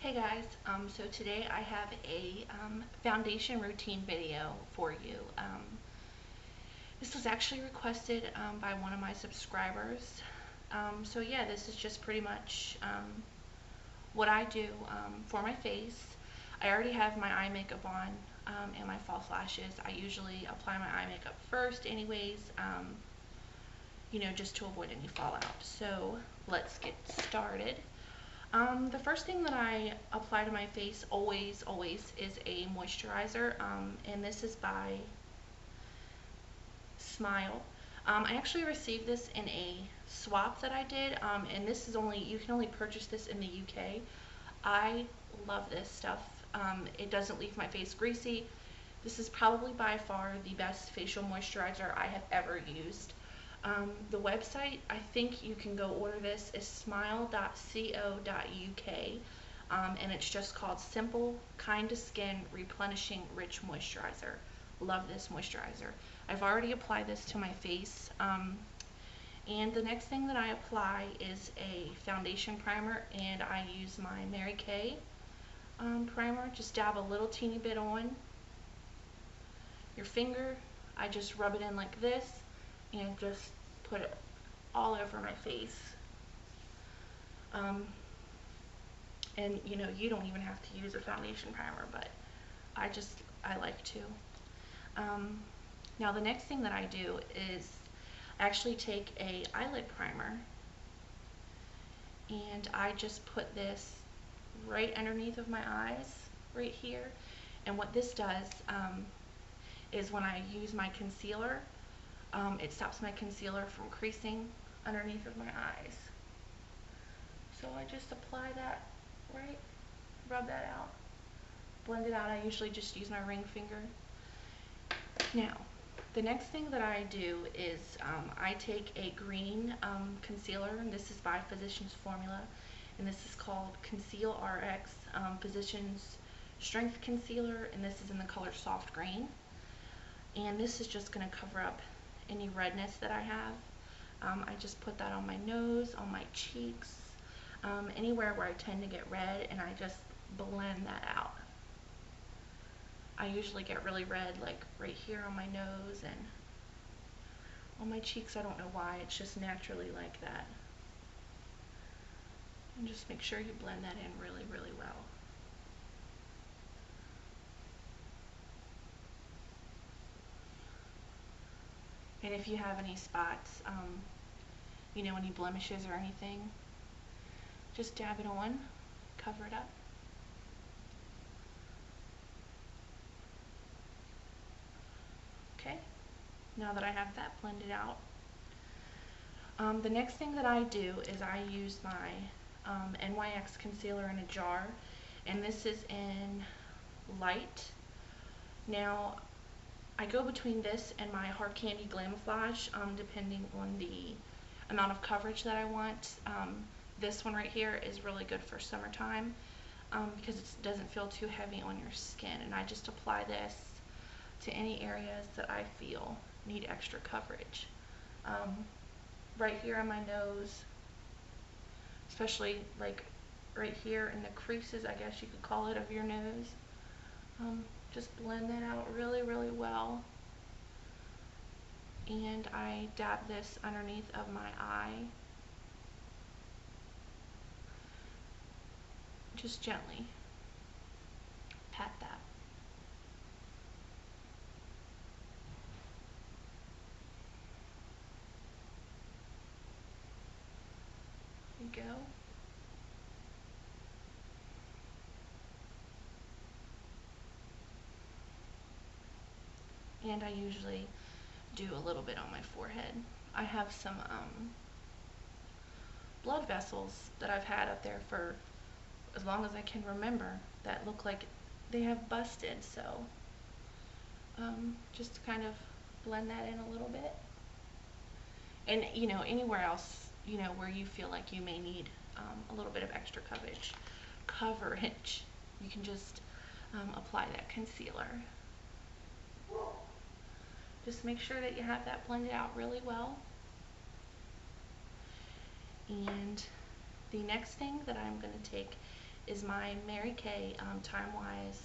Hey guys, so today I have a foundation routine video for you. This was actually requested by one of my subscribers. So yeah, this is just pretty much what I do for my face. I already have my eye makeup on and my false lashes. I usually apply my eye makeup first anyways, just to avoid any fallout. So let's get started. The first thing that I apply to my face always is a moisturizer, and this is by Smile. I actually received this in a swap that I did, and this is you can only purchase this in the UK. I love this stuff. It doesn't leave my face greasy. This is probably by far the best facial moisturizer I have ever used. The website, I think you can go order this, is smile.co.uk, and it's just called Simple Kind to Skin Replenishing Rich Moisturizer. Love this moisturizer. I've already applied this to my face, and the next thing that I apply is a foundation primer, and I use my Mary Kay primer. Just dab a little teeny bit on your finger. I just rub it in like this and just put it all over my face. And you don't even have to use a foundation primer, but I like to. Now the next thing that I do is I actually take a eyelid primer and I just put this right underneath of my eyes, right here. And what this does is when I use my concealer, it stops my concealer from creasing underneath of my eyes. So I just apply that, right, rub that out, blend it out. I usually just use my ring finger. Now, the next thing that I do is I take a green concealer, and this is by Physicians Formula, and this is called Conceal RX Physicians Strength Concealer, and this is in the color Soft Green. And this is just going to cover up any redness that I have. I just put that on my nose, on my cheeks, anywhere where I tend to get red, and I just blend that out. I usually get really red like right here on my nose and on my cheeks. I don't know why, it's just naturally like that. And just make sure you blend that in really well. And if you have any spots, any blemishes or anything, just dab it on, cover it up. Okay, now that I have that blended out, the next thing that I do is I use my NYX concealer in a jar, and this is in light. Now, I go between this and my Hard Candy Glamouflage, depending on the amount of coverage that I want. This one right here is really good for summertime because it doesn't feel too heavy on your skin, and I just apply this to any areas that I feel need extra coverage. Right here on my nose, especially like right here in the creases, I guess you could call it, of your nose. Just blend that out really well. And I dab this underneath of my eye. Just gently pat that. There you go. And I usually do a little bit on my forehead. I have some blood vessels that I've had up there for as long as I can remember that look like they have busted, so just to kind of blend that in a little bit. And anywhere else where you feel like you may need a little bit of extra coverage, you can just apply that concealer. Just make sure that you have that blended out really well. And the next thing that I'm going to take is my Mary Kay Time Wise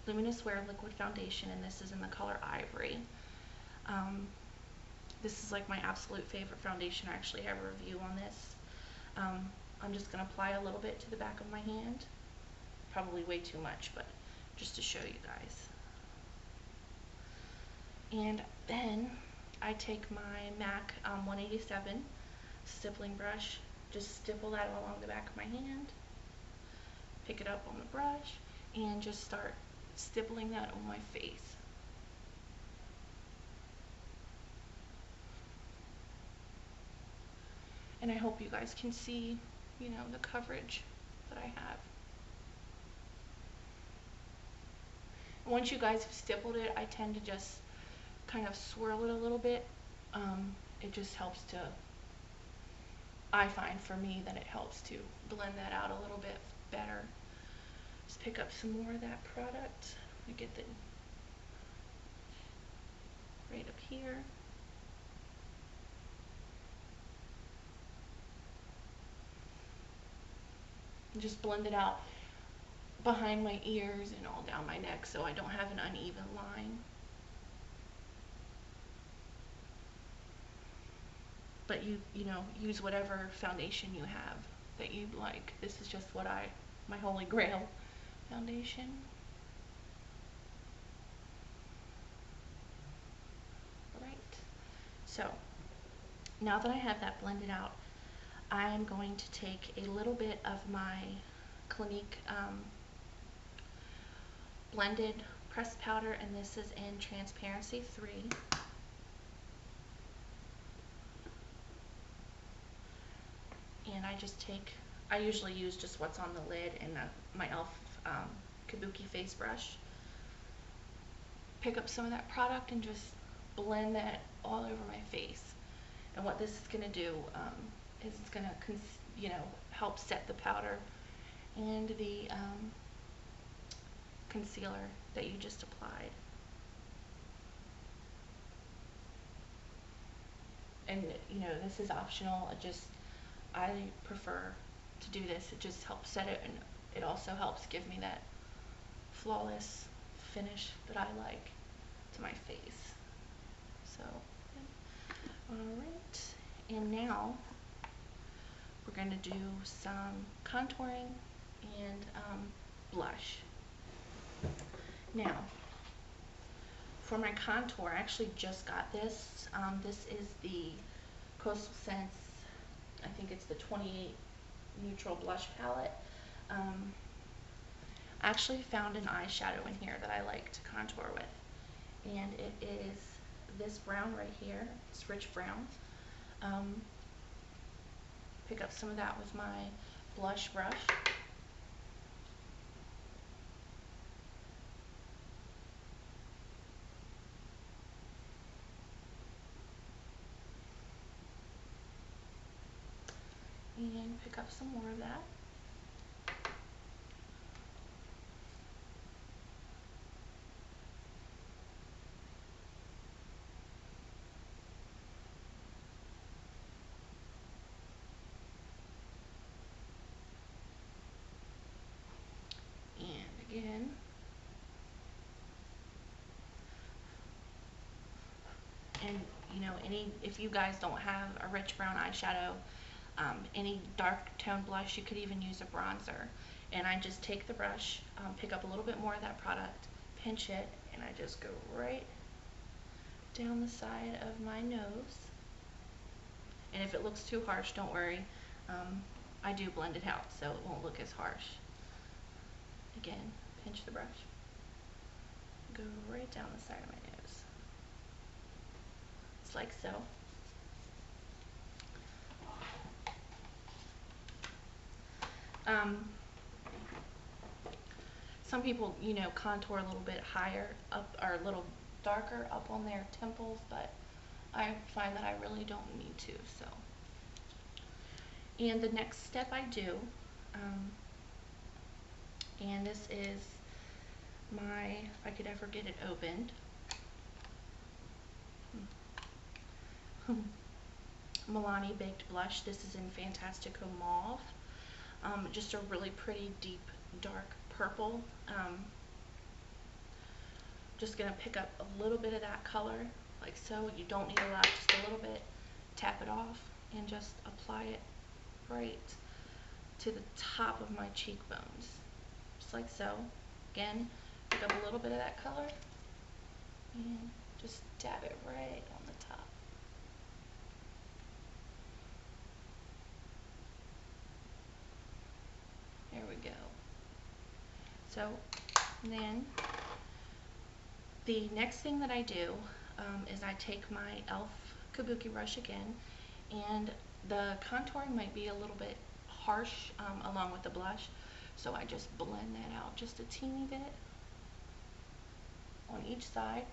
Luminous Wear Liquid Foundation, and this is in the color Ivory. This is like my absolute favorite foundation. I actually have a review on this. I'm just going to apply a little bit to the back of my hand. Probably way too much, but just to show you guys. And then I take my MAC 187 stippling brush, just stipple that along the back of my hand, pick it up on the brush, and just start stippling that on my face. And I hope you guys can see, you know, the coverage that I have. Once you guys have stippled it, I tend to just kind of swirl it a little bit. It just helps to, I find for me that it helps to blend that out a little bit better. Just pick up some more of that product. I get the right up here. And just blend it out behind my ears and all down my neck so I don't have an uneven line. But you know, use whatever foundation you have that you like. This is just what my holy grail foundation. Alright, so now that I have that blended out, I'm going to take a little bit of my Clinique blended pressed powder, and this is in Transparency 3. And I usually use just what's on the lid and my e.l.f. Kabuki face brush. Pick up some of that product and just blend that all over my face. And what this is going to do is it's going to, you know, help set the powder and the concealer that you just applied. And you know, this is optional. I prefer to do this. It just helps set it, and it also helps give me that flawless finish that I like to my face. So, alright, and now we're going to do some contouring and blush. Now, for my contour, I actually just got this. This is the Coastal Scents, I think it's the 28 Neutral Blush Palette. I actually found an eyeshadow in here that I like to contour with, and it is this brown right here. It's rich brown. Pick up some of that with my blush brush. And pick up some more of that. And again. And you know, if you guys don't have a rich brown eyeshadow, any dark tone blush, you could even use a bronzer. And I just take the brush, pick up a little bit more of that product, pinch it, and I just go right down the side of my nose. And if it looks too harsh, don't worry. I do blend it out so it won't look as harsh. Again, pinch the brush, go right down the side of my nose. It's like so. Some people, you know, contour a little bit higher up or a little darker up on their temples, but I find that I really don't need to. So, and the next step I do, and this is my, if I could ever get it opened, Milani Baked Blush. This is in Fantastico Mauve. Just a really pretty deep dark purple. Just going to pick up a little bit of that color, like so. You don't need a lot, just a little bit. Tap it off and just apply it right to the top of my cheekbones, just like so. Again, pick up a little bit of that color and just dab it right on the top. There we go. So then the next thing that I do is I take my e.l.f. Kabuki brush again, and the contouring might be a little bit harsh along with the blush, so I just blend that out just a teeny bit on each side.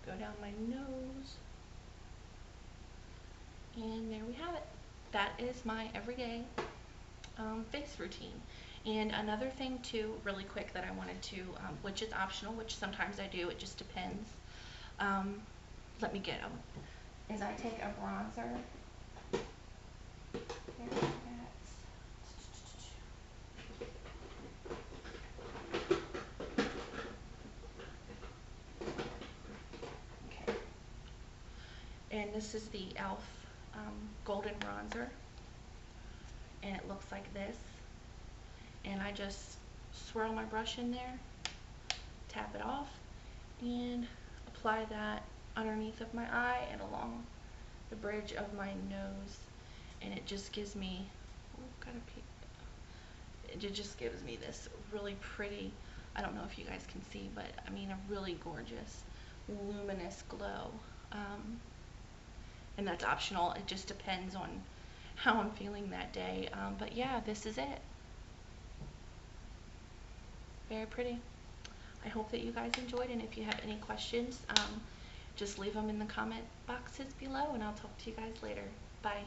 Go down my nose, and there we have it. That is my everyday face routine. And another thing too, really quick, that I wanted to, which is optional, which sometimes I do, it just depends. Let me get them. Is I take a bronzer. Okay. And this is the e.l.f. Golden Bronzer, and it looks like this. And I just swirl my brush in there, tap it off, and apply that underneath of my eye and along the bridge of my nose, and it just gives me, it just gives me this really pretty, I don't know if you guys can see, but I mean a really gorgeous luminous glow. And that's optional, it just depends on how I'm feeling that day. But yeah, this is it. Very pretty. I hope that you guys enjoyed, and if you have any questions, just leave them in the comment boxes below, and I'll talk to you guys later. Bye.